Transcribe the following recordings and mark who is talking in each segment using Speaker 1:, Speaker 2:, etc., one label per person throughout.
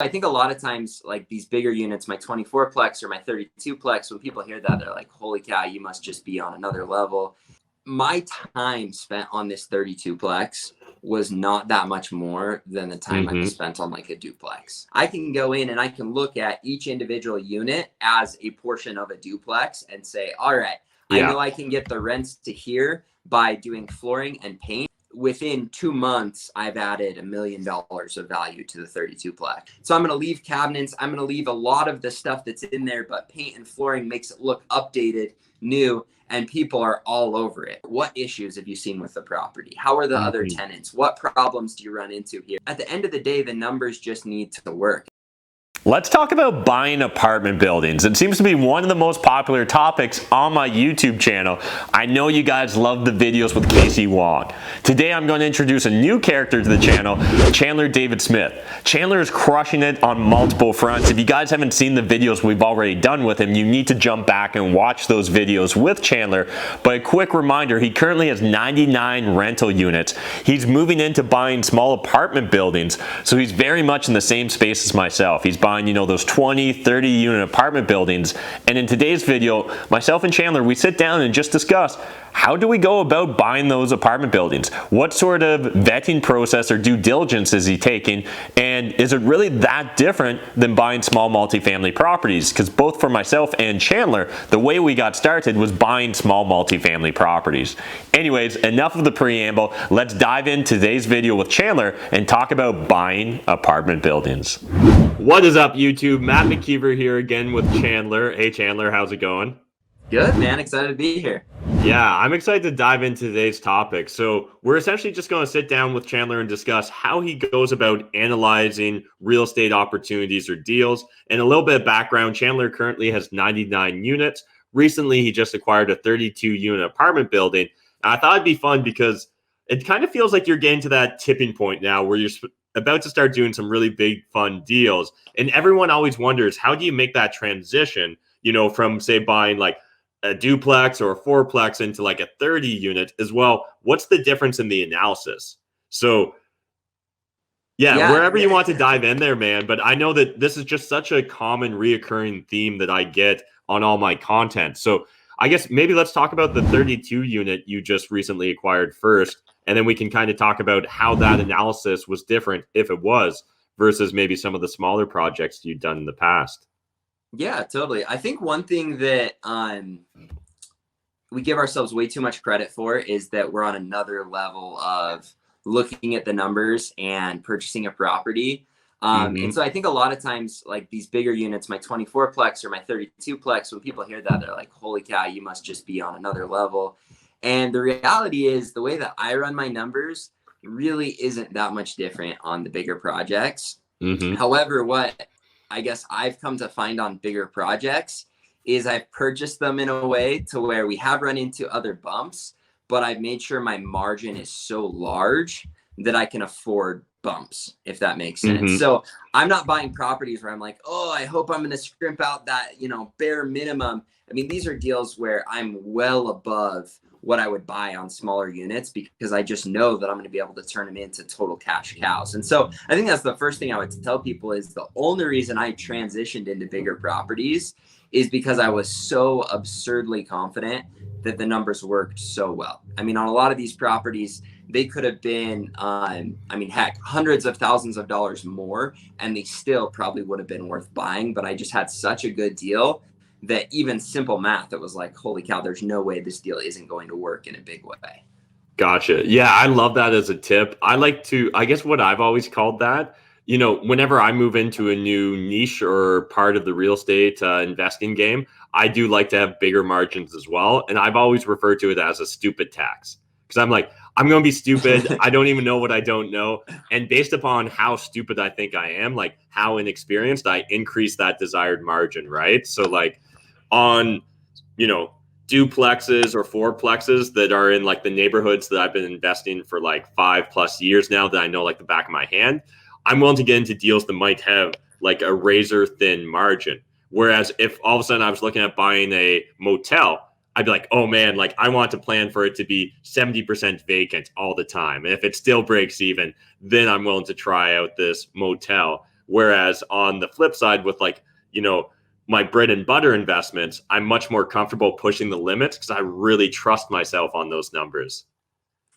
Speaker 1: I think a lot of times, like these bigger units, my 24 plex or my 32 plex, when people hear that, they're like, holy cow, you must just be on another level. My time spent on this 32 plex was not that much more than the time I spent on like a duplex. I can go in and I can look at each individual unit as a portion of a duplex and say, all right, I know I can get the rents to here by doing flooring and paint. Within 2 months, I've added $1 million of value to the 32 plex. So I'm going to leave cabinets. I'm going to leave a lot of the stuff that's in there, but paint and flooring makes it look updated, new, and people are all over it. What issues have you seen with the property? How are the other tenants? What problems do you run into here? At the end of the day, the numbers just need to work.
Speaker 2: Let's talk about buying apartment buildings. It seems to be one of the most popular topics on my YouTube channel. I know you guys love the videos with Casey Wong. Today I'm going to introduce a new character to the channel, Chandler David Smith. Chandler is crushing it on multiple fronts. If you guys haven't seen the videos we've already done with him, you need to jump back and watch those videos with Chandler. But a quick reminder, he currently has 99 rental units. He's moving into buying small apartment buildings, so he's very much in the same space as myself. He's buying, you know, those 20, 30 unit apartment buildings. And in today's video, myself and Chandler, we sit down and just discuss, how do we go about buying those apartment buildings? What sort of vetting process or due diligence is he taking? And is it really that different than buying small multifamily properties? Because both for myself and Chandler, the way we got started was buying small multifamily properties. Anyways, enough of the preamble. Let's dive into today's video with Chandler and talk about buying apartment buildings. What is up, YouTube? Matt McKeever here again with Chandler. Hey Chandler, how's it going?
Speaker 1: Good, man. Excited to be here.
Speaker 2: Yeah, I'm excited to dive into today's topic. So we're essentially just going to sit down with Chandler and discuss how he goes about analyzing real estate opportunities or deals. And a little bit of background, Chandler currently has 99 units. Recently, he just acquired a 32-unit apartment building. And I thought it'd be fun because it kind of feels like you're getting to that tipping point now where you're about to start doing some really big, fun deals. And everyone always wonders, how do you make that transition, you know, from, say, buying like a duplex or a fourplex into like a 30 unit as well? What's the difference in the analysis? So yeah, wherever you want to dive in there, man. But I know that this is just such a common reoccurring theme that I get on all my content. So I guess maybe let's talk about the 32 unit you just recently acquired first, and then we can kind of talk about how that analysis was different, if it was, versus maybe some of the smaller projects you've done in the past.
Speaker 1: Yeah, totally. I think one thing that we give ourselves way too much credit for is that we're on another level of looking at the numbers and purchasing a property. And so I think a lot of times, like these bigger units, my 24 plex or my 32 plex, when people hear that, they're like, holy cow, you must just be on another level. And the reality is the way that I run my numbers really isn't that much different on the bigger projects. However, what I guess I've come to find on bigger projects is I've purchased them in a way to where we have run into other bumps, but I've made sure my margin is so large that I can afford bumps, if that makes sense. So I'm not buying properties where I'm like, oh, I hope I'm going to scrimp out that, you know, bare minimum. I mean, these are deals where I'm well above what I would buy on smaller units because I just know that I'm going to be able to turn them into total cash cows. And so I think that's the first thing I would tell people is the only reason I transitioned into bigger properties is because I was so absurdly confident that the numbers worked so well. I mean, on a lot of these properties, they could have been, I mean, heck, hundreds of thousands of dollars more, and they still probably would have been worth buying. But I just had such a good deal that even simple math, it was like, holy cow, there's no way this deal isn't going to work in a big way.
Speaker 2: Gotcha. Yeah, I love that as a tip. I like to, I guess what I've always called that, you know, whenever I move into a new niche or part of the real estate investing game, I do like to have bigger margins as well. And I've always referred to it as a stupid tax because I'm like, I'm going to be stupid. I don't even know what I don't know. And based upon how stupid I think I am, like how inexperienced, I increase that desired margin, right? So like on, you know, duplexes or fourplexes that are in like the neighborhoods that I've been investing for like 5+ years now that I know like the back of my hand, I'm willing to get into deals that might have like a razor thin margin. Whereas if all of a sudden I was looking at buying a motel, I'd be like, oh man, like I want to plan for it to be 70% vacant all the time. And if it still breaks even, then I'm willing to try out this motel. Whereas on the flip side with like, you know, my bread and butter investments, I'm much more comfortable pushing the limits because I really trust myself on those numbers.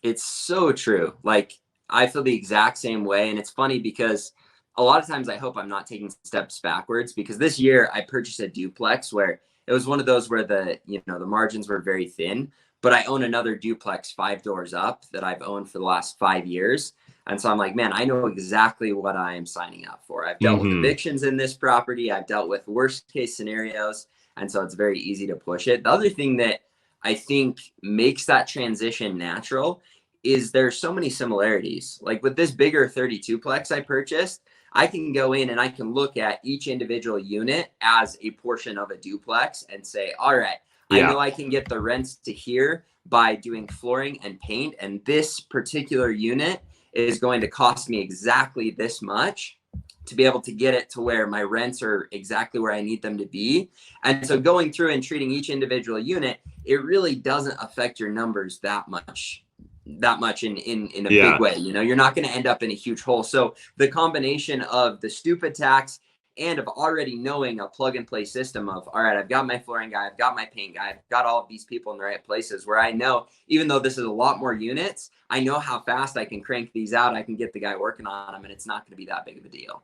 Speaker 1: It's so true. Like, I feel the exact same way. And it's funny because a lot of times I hope I'm not taking steps backwards, because this year I purchased a duplex where it was one of those where the margins were very thin, but I own another duplex 5 doors up that I've owned for the last 5 years. And so I'm like, man, I know exactly what I am signing up for. I've dealt with evictions in this property. I've dealt with worst case scenarios. And so it's very easy to push it. The other thing that I think makes that transition natural is there's so many similarities. Like with this bigger 32 plex I purchased, I can go in and I can look at each individual unit as a portion of a duplex and say, all right, I know I can get the rents to here by doing flooring and paint. And this particular unit is going to cost me exactly this much to be able to get it to where my rents are exactly where I need them to be. And so going through and treating each individual unit, it really doesn't affect your numbers that much in a big way. You know, you're not going to end up in a huge hole. So the combination of the stupid tax and of already knowing a plug and play system of, all right, I've got my flooring guy, I've got my paint guy, I've got all of these people in the right places, where I know, even though this is a lot more units, I know how fast I can crank these out. I can get the guy working on them, and it's not going to be that big of a deal.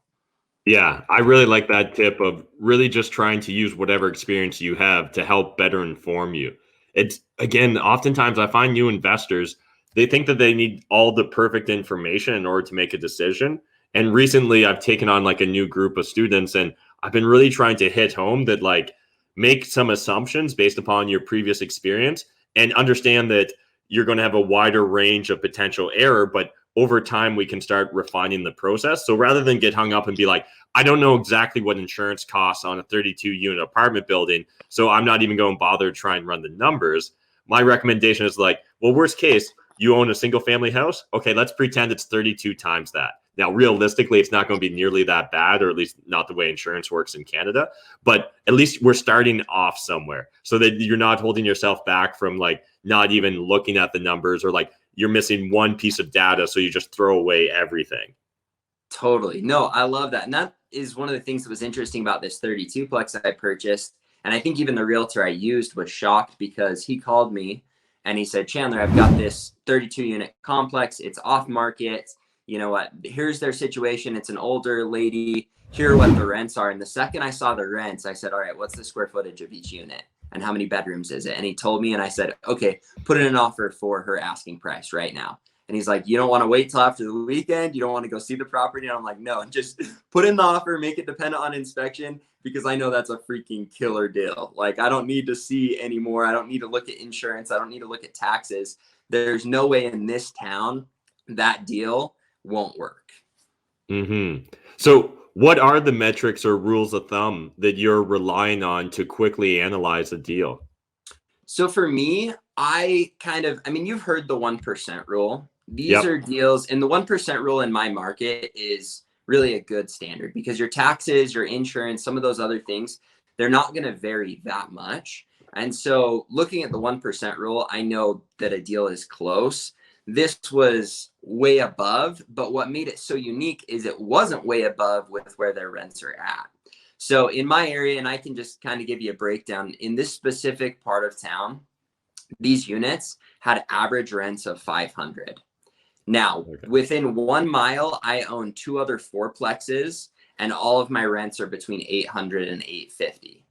Speaker 2: Yeah, I really like that tip of really just trying to use whatever experience you have to help better inform you. It's, again, oftentimes I find new investors, they think that they need all the perfect information in order to make a decision. And recently I've taken on like a new group of students, and I've been really trying to hit home that like make some assumptions based upon your previous experience and understand that you're going to have a wider range of potential error, but over time we can start refining the process. So rather than get hung up and be like, I don't know exactly what insurance costs on a 32 unit apartment building, so I'm not even going to bother to try and run the numbers. My recommendation is like, well, worst case, you own a single family house. Okay, let's pretend it's 32 times that. Now, realistically, it's not going to be nearly that bad, or at least not the way insurance works in Canada. But at least we're starting off somewhere so that you're not holding yourself back from like not even looking at the numbers, or like you're missing one piece of data, so you just throw away everything.
Speaker 1: Totally. No, I love that. And that is one of the things that was interesting about this 32 plex that I purchased. And I think even the realtor I used was shocked, because he called me and he said, Chandler, I've got this 32 unit complex. It's off market. You know what? Here's their situation. It's an older lady. Here are what the rents are. And the second I saw the rents, I said, all right, what's the square footage of each unit? And how many bedrooms is it? And he told me, and I said, okay, put in an offer for her asking price right now. And he's like, you don't want to wait till after the weekend? You don't want to go see the property? And I'm like, no, just put in the offer, make it dependent on inspection, because I know that's a freaking killer deal. Like, I don't need to see anymore. I don't need to look at insurance. I don't need to look at taxes. There's no way in this town that deal won't work.
Speaker 2: So what are the metrics or rules of thumb that you're relying on to quickly analyze a deal?
Speaker 1: So for me, you've heard the 1% rule. These are deals, and the 1% rule in my market is really a good standard, because your taxes, your insurance, some of those other things, they're not going to vary that much. And so looking at the 1% rule, I know that a deal is close. This was way above, but what made it so unique is it wasn't way above with where their rents are at. So in my area, and I can just kind of give you a breakdown, in this specific part of town, these units had average rents of $500. Now, within 1 mile, I own 2 other fourplexes, and all of my rents are between $800 and $850.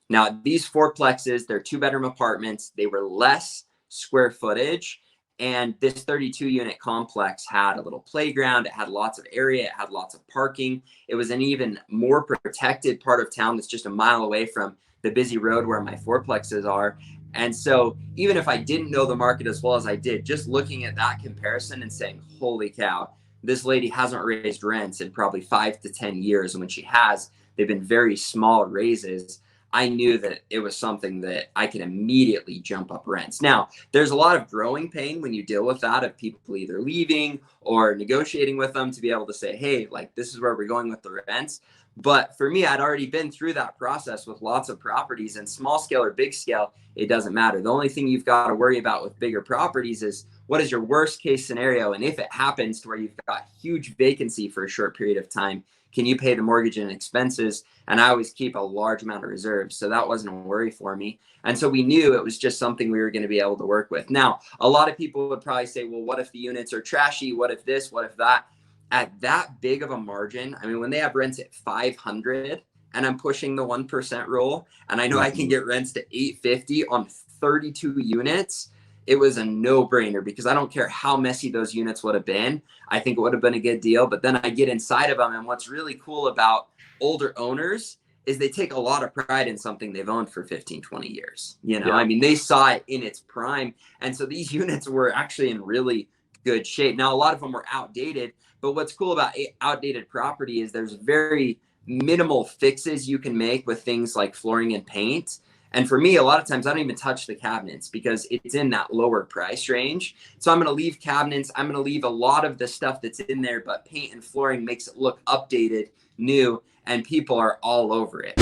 Speaker 1: Now, these fourplexes, they're 2-bedroom apartments. They were less square footage, and this 32 unit complex had a little playground. It had lots of area. It had lots of parking. It was an even more protected part of town that's just a mile away from the busy road where my fourplexes are. And so even if I didn't know the market as well as I did, just looking at that comparison and saying, holy cow, this lady hasn't raised rents in probably 5 to 10 years. And when she has, they've been very small raises. I knew that it was something that I could immediately jump up rents. Now, there's a lot of growing pain when you deal with that, of people either leaving or negotiating with them to be able to say, hey, like, this is where we're going with the rents. But for me, I'd already been through that process with lots of properties, and small scale or big scale, it doesn't matter. The only thing you've got to worry about with bigger properties is what is your worst case scenario. And if it happens to where you've got huge vacancy for a short period of time, can you pay the mortgage and expenses? And I always keep a large amount of reserves, so that wasn't a worry for me. And so we knew it was just something we were going to be able to work with. Now, a lot of people would probably say, well, what if the units are trashy? What if this? What if that? At that big of a margin, I mean, when they have rents at 500 and I'm pushing the 1% rule, and I know I can get rents to 850 on 32 units, it was a no-brainer because I don't care how messy those units would have been. I think it would have been a good deal. But then I get inside of them, and what's really cool about older owners is they take a lot of pride in something they've owned for 15, 20 years. You know, yeah. I mean, they saw it in its prime. And so these units were actually in really good shape. Now, a lot of them were outdated, but what's cool about outdated property is there's very minimal fixes you can make with things like flooring and paint. And for me, a lot of times I don't even touch the cabinets because it's in that lower price range. So I'm going to leave cabinets. I'm going to leave a lot of the stuff that's in there, but paint and flooring makes it look updated, new, and people are all over it.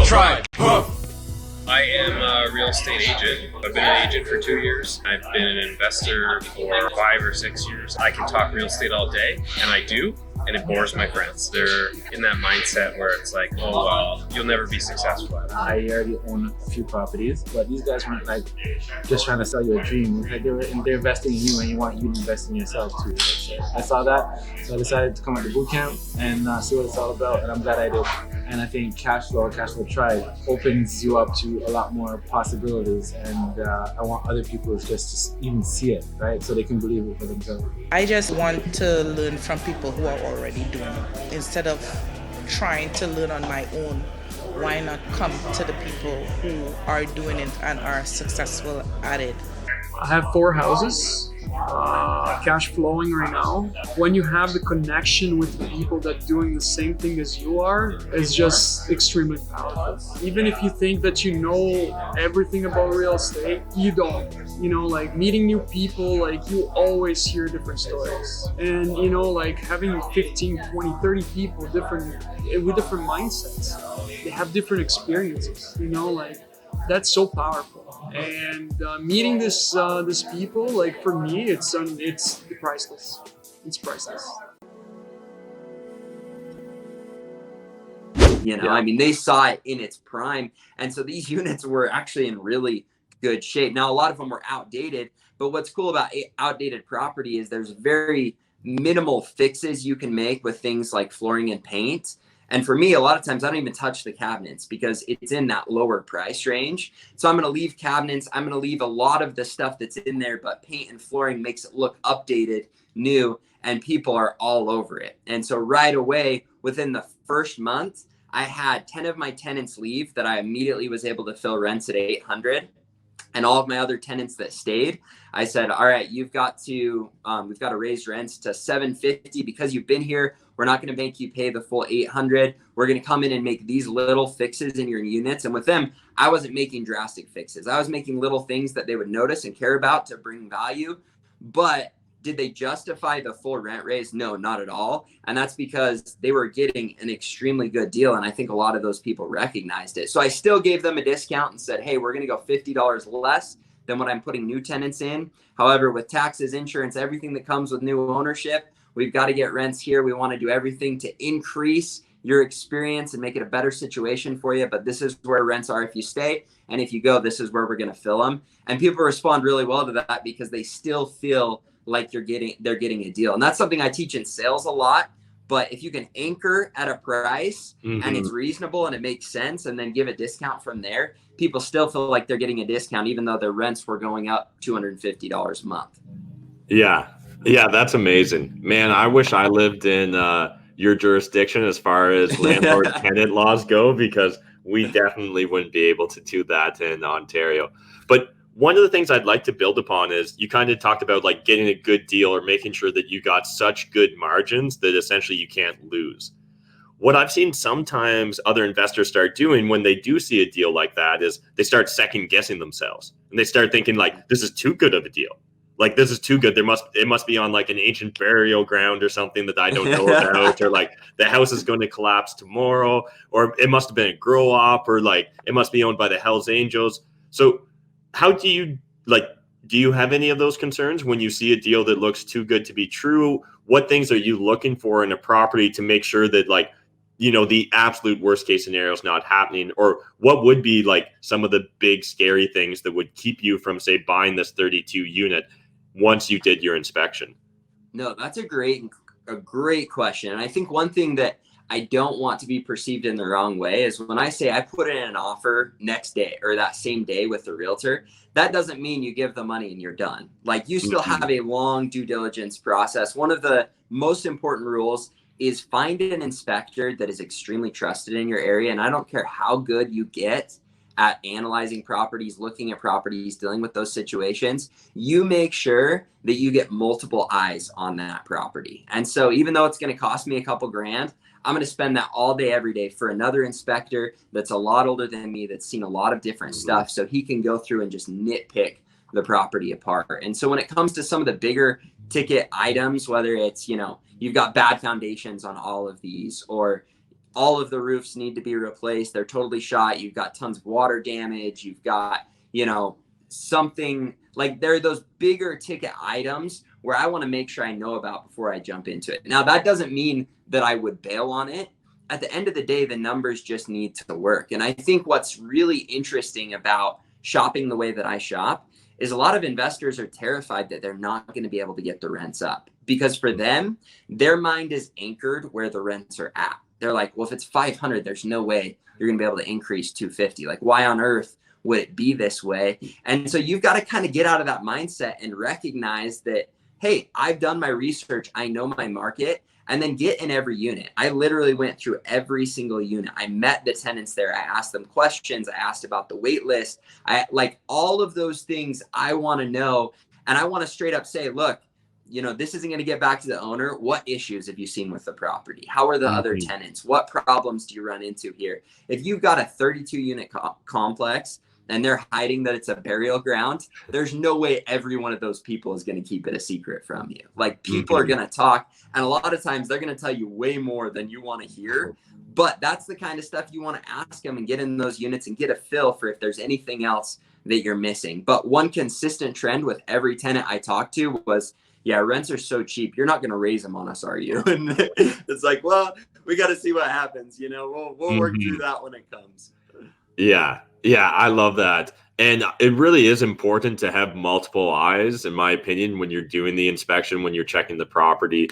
Speaker 3: Try. I am a real estate agent. I've been an agent for 2 years. I've been an investor for 5 or 6 years. I can talk real estate all day, and I do, and it bores my friends. They're in that mindset where it's like, oh, well, you'll never be successful.
Speaker 4: I already own a few properties, but these guys weren't like just trying to sell you a dream. Like they're investing in you, and you want you to invest in yourself too. So I saw that, so I decided to come at the boot camp and see what it's all about, and I'm glad I did. And I think Cashflow Tribe opens you up to a lot more possibilities, and I want other people to just even see it, right? So they can believe it for themselves.
Speaker 5: I just want to learn from people who are already doing it. Instead of trying to learn on my own, why not come to the people who are doing it and are successful at it?
Speaker 6: I have 4 houses. Cash flowing right now. When you have the connection with the people that doing the same thing as you are, it's just extremely powerful. Even if you think that you know everything about real estate, you don't. You know, like meeting new people, like you always hear different stories. And you know, like having 15, 20, 30 people with different mindsets. They have different experiences, you know, like that's so powerful. And meeting this people, like for me, it's priceless. It's priceless.
Speaker 1: You know, yeah. I mean, they saw it in its prime, and so these units were actually in really good shape. Now, a lot of them were outdated, but what's cool about outdated property is there's very minimal fixes you can make with things like flooring and paint. And for me, a lot of times I don't even touch the cabinets because it's in that lower price range. So I'm going to leave cabinets. I'm going to leave a lot of the stuff that's in there, but paint and flooring makes it look updated, new, and people are all over it. And so right away, within the first month, I had 10 of my tenants leave that I immediately was able to fill rents at 800. And all of my other tenants that stayed, I said, all right, we've got to raise rents to 750 because you've been here. We're not going to make you pay the full 800. We're going to come in and make these little fixes in your units. And with them, I wasn't making drastic fixes. I was making little things that they would notice and care about to bring value. But did they justify the full rent raise? No, not at all. And that's because they were getting an extremely good deal. And I think a lot of those people recognized it. So I still gave them a discount and said, hey, we're going to go $50 less than what I'm putting new tenants in. However, with taxes, insurance, everything that comes with new ownership, we've got to get rents here. We want to do everything to increase your experience and make it a better situation for you. But this is where rents are if you stay. And if you go, this is where we're going to fill them. And people respond really well to that because they still feel like they're getting a deal. And that's something I teach in sales a lot. But if you can anchor at a price and it's reasonable and it makes sense and then give a discount from there, people still feel like they're getting a discount even though their rents were going up $250 a month.
Speaker 2: Yeah, that's amazing. Man, I wish I lived in your jurisdiction as far as landlord-tenant laws go, because we definitely wouldn't be able to do that in Ontario. But one of the things I'd like to build upon is you kind of talked about like getting a good deal or making sure that you got such good margins that essentially you can't lose. What I've seen sometimes other investors start doing when they do see a deal like that is they start second guessing themselves and they start thinking like, this is too good of a deal. Like, this is too good. It must be on like an ancient burial ground or something that I don't know about, or like the house is going to collapse tomorrow, or it must have been a grow op, or like it must be owned by the Hells Angels. So how do you have any of those concerns when you see a deal that looks too good to be true? What things are you looking for in a property to make sure that like you know, the absolute worst case scenario is not happening, or what would be like some of the big scary things that would keep you from, say, buying this 32 unit once you did your inspection?
Speaker 1: No, that's a great question. And I think one thing that I don't want to be perceived in the wrong way is when I say I put in an offer next day or that same day with the realtor, that doesn't mean you give the money and you're done. Like, you still have a long due diligence process. One of the most important rules is find an inspector that is extremely trusted in your area. And I don't care how good you get at analyzing properties, looking at properties, dealing with those situations, you make sure that you get multiple eyes on that property. And so even though it's going to cost me a couple grand, I'm going to spend that all day, every day for another inspector that's a lot older than me, that's seen a lot of different stuff, so he can go through and just nitpick the property apart. And so when it comes to some of the bigger ticket items, whether it's, you know, you've got bad foundations on all of these, or all of the roofs need to be replaced, they're totally shot, you've got tons of water damage, you've got, you know, something like, there are those bigger ticket items where I want to make sure I know about before I jump into it. Now, that doesn't mean that I would bail on it. At the end of the day, the numbers just need to work. And I think what's really interesting about shopping the way that I shop is a lot of investors are terrified that they're not going to be able to get the rents up, because for them, their mind is anchored where the rents are at. They're like, well, if it's 500, there's no way you're going to be able to increase 250. Like, why on earth would it be this way? And so you've got to kind of get out of that mindset and recognize that, hey, I've done my research, I know my market, and then get in every unit. I literally went through every single unit. I met the tenants there. I asked them questions. I asked about the wait list. I like all of those things I want to know. And I want to straight up say, look, you know, this isn't going to get back to the owner. What issues have you seen with the property? How are the other tenants? What problems do you run into here? If you've got a 32 unit complex and they're hiding that it's a burial ground, there's no way every one of those people is going to keep it a secret from you. Like, people are going to talk, and a lot of times they're going to tell you way more than you want to hear. But that's the kind of stuff you want to ask them and get in those units and get a feel for if there's anything else that you're missing. But one consistent trend with every tenant I talked to was, yeah, rents are so cheap, you're not going to raise them on us, are you? And it's like, well, we got to see what happens. You know, we'll work through that when it comes.
Speaker 2: Yeah, I love that. And it really is important to have multiple eyes, in my opinion, when you're doing the inspection, when you're checking the property.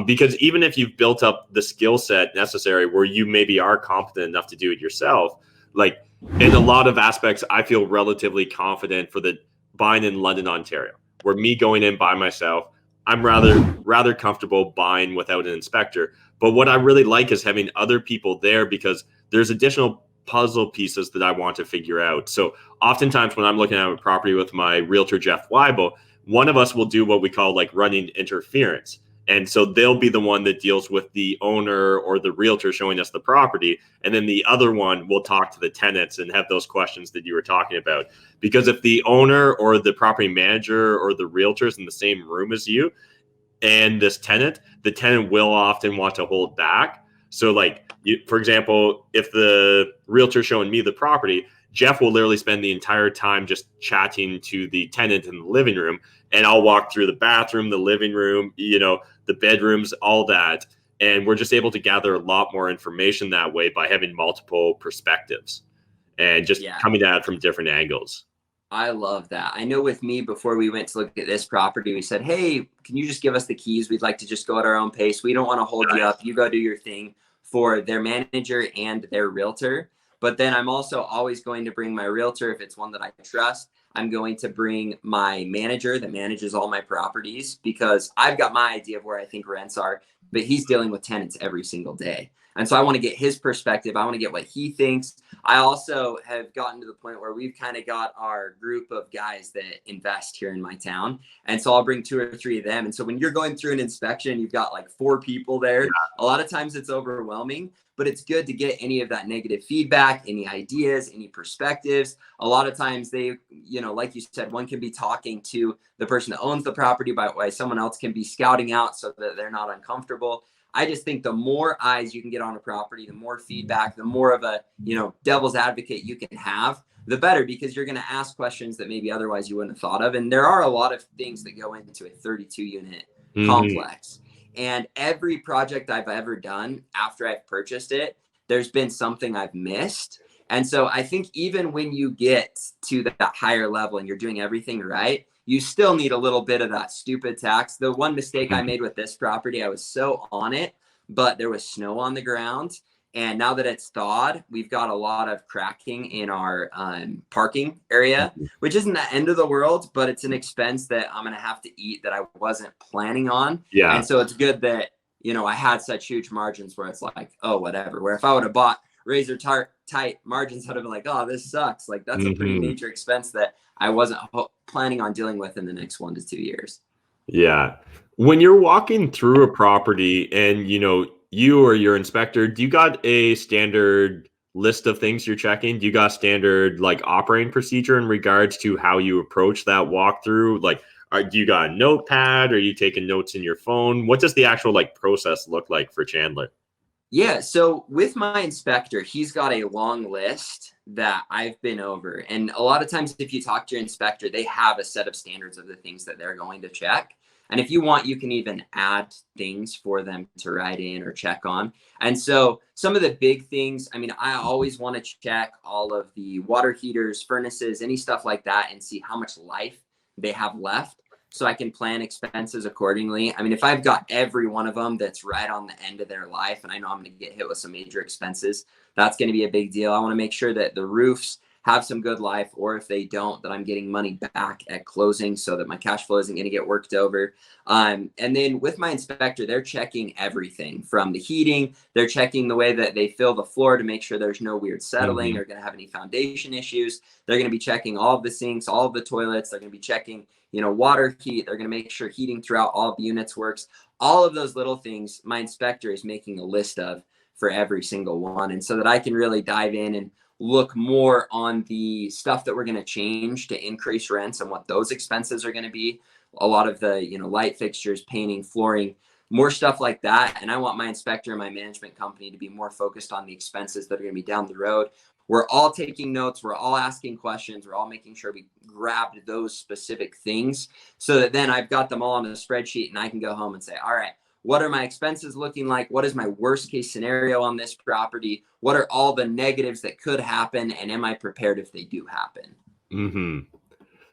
Speaker 2: Because even if you've built up the skill set necessary where you maybe are competent enough to do it yourself, like, in a lot of aspects, I feel relatively confident for the buying in London, Ontario, where me going in by myself, I'm rather comfortable buying without an inspector. But what I really like is having other people there, because there's additional puzzle pieces that I want to figure out. So oftentimes when I'm looking at a property with my realtor, Jeff Weibel, one of us will do what we call like running interference. And so they'll be the one that deals with the owner or the realtor showing us the property. And then the other one will talk to the tenants and have those questions that you were talking about. Because if the owner or the property manager or the realtor is in the same room as you and this tenant, the tenant will often want to hold back. So like, for example, if the realtor showing me the property, Jeff will literally spend the entire time just chatting to the tenant in the living room, and I'll walk through the bathroom, the living room, you know, the bedrooms, all that. And we're just able to gather a lot more information that way by having multiple perspectives and just coming at it from different angles.
Speaker 1: I love that. I know with me, before we went to look at this property, we said, hey, can you just give us the keys? We'd like to just go at our own pace. We don't want to hold you up. You go do your thing, for their manager and their realtor. But then I'm also always going to bring my realtor if it's one that I trust. I'm going to bring my manager that manages all my properties, because I've got my idea of where I think rents are, but he's dealing with tenants every single day. And so I want to get his perspective. I want to get what he thinks. I also have gotten to the point where we've kind of got our group of guys that invest here in my town. And so I'll bring 2 or 3 of them. And so when you're going through an inspection, you've got like 4 people there. A lot of times it's overwhelming, but it's good to get any of that negative feedback, any ideas, any perspectives. A lot of times they, you know, like you said, one can be talking to the person that owns the property, by the way, someone else can be scouting out so that they're not uncomfortable. I just think the more eyes you can get on a property, the more feedback, the more of a, you know, devil's advocate you can have, the better, because you're going to ask questions that maybe otherwise you wouldn't have thought of. And there are a lot of things that go into a 32 unit complex. And every project I've ever done after I've purchased it, there's been something I've missed. And so I think even when you get to that higher level and you're doing everything right, you still need a little bit of that stupid tax. The one mistake I made with this property, I was so on it, but there was snow on the ground. And now that it's thawed, we've got a lot of cracking in our parking area, which isn't the end of the world, but it's an expense that I'm going to have to eat that I wasn't planning on.
Speaker 2: Yeah.
Speaker 1: And so it's good that, you know, I had such huge margins where it's like, oh, whatever. Where if I would have bought razor tight margins, I'd have been like, oh, this sucks. Like that's a pretty major expense that I wasn't planning on dealing with in the next 1 to 2 years.
Speaker 2: Yeah. When you're walking through a property and, you know, you or your inspector, do you got a standard list of things you're checking? Do you got standard like operating procedure in regards to how you approach that walkthrough? Like, do you got a notepad? Or are you taking notes in your phone? What does the actual like process look like for Chandler?
Speaker 1: Yeah, so with my inspector, he's got a long list that I've been over. And a lot of times if you talk to your inspector, they have a set of standards of the things that they're going to check. And if you want, you can even add things for them to write in or check on. And so some of the big things, I mean, I always want to check all of the water heaters, furnaces, any stuff like that, and see how much life they have left, so I can plan expenses accordingly. I mean, if I've got every one of them that's right on the end of their life and I know I'm going to get hit with some major expenses, that's going to be a big deal. I want to make sure that the roofs have some good life, or if they don't, that I'm getting money back at closing so that my cash flow isn't going to get worked over. And then with my inspector, they're checking everything from the heating. They're checking the way that they fill the floor to make sure there's no weird settling or going to have any foundation issues. They're going to be checking all of the sinks, all of the toilets. They're going to be checking, you know, water heat. They're going to make sure heating throughout all of the units works. All of those little things, my inspector is making a list of for every single one. And so that I can really dive in and look more on the stuff that we're going to change to increase rents and what those expenses are going to be. A lot of the, you know, light fixtures, painting, flooring, more stuff like that. And I want my inspector and my management company to be more focused on the expenses that are going to be down the road. We're all taking notes. We're all asking questions. We're all making sure we grabbed those specific things so that then I've got them all on a spreadsheet and I can go home and say, all right, what are my expenses looking like? What is my worst case scenario on this property? What are all the negatives that could happen? And am I prepared if they do happen?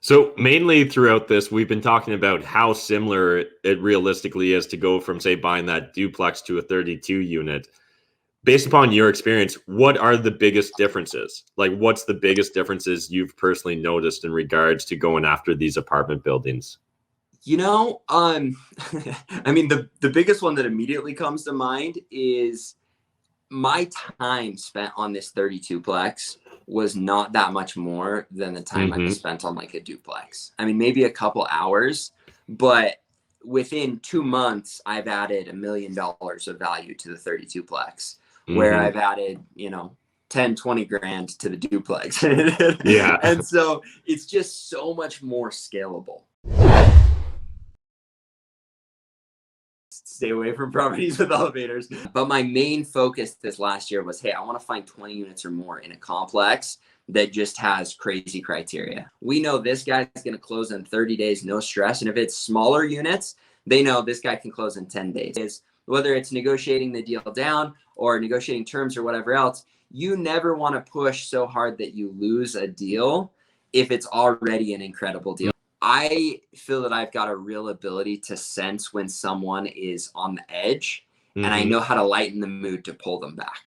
Speaker 2: So mainly throughout this, we've been talking about how similar it realistically is to go from, say, buying that duplex to a 32 unit. Based upon your experience, what are the biggest differences? Like, what's the biggest differences you've personally noticed in regards to going after these apartment buildings?
Speaker 1: You know, I mean, the biggest one that immediately comes to mind is my time spent on this 32 plex was not that much more than the time I spent on like a duplex. I mean, maybe a couple hours, but within 2 months, I've added $1 million of value to the 32 plex, where I've added, you know, 10, 20 grand to the duplex.
Speaker 2: Yeah.
Speaker 1: And so it's just so much more scalable. Stay away from properties with elevators. But my main focus this last year was, hey, I want to find 20 units or more in a complex that just has crazy criteria. We know this guy's going to close in 30 days, no stress. And if it's smaller units, they know this guy can close in 10 days. Whether it's negotiating the deal down or negotiating terms or whatever else, you never want to push so hard that you lose a deal if it's already an incredible deal. I feel that I've got a real ability to sense when someone is on the edge, and I know how to lighten the mood to pull them back.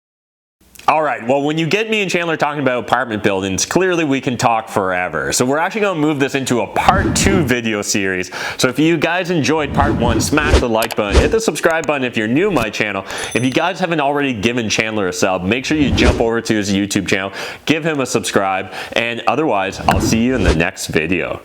Speaker 2: All right, well, when you get me and Chandler talking about apartment buildings, clearly we can talk forever. So we're actually going to move this into a part 2 video series. So if you guys enjoyed part 1, smash the like button, hit the subscribe button if you're new to my channel. If you guys haven't already given Chandler a sub, make sure you jump over to his YouTube channel, give him a subscribe, and otherwise, I'll see you in the next video.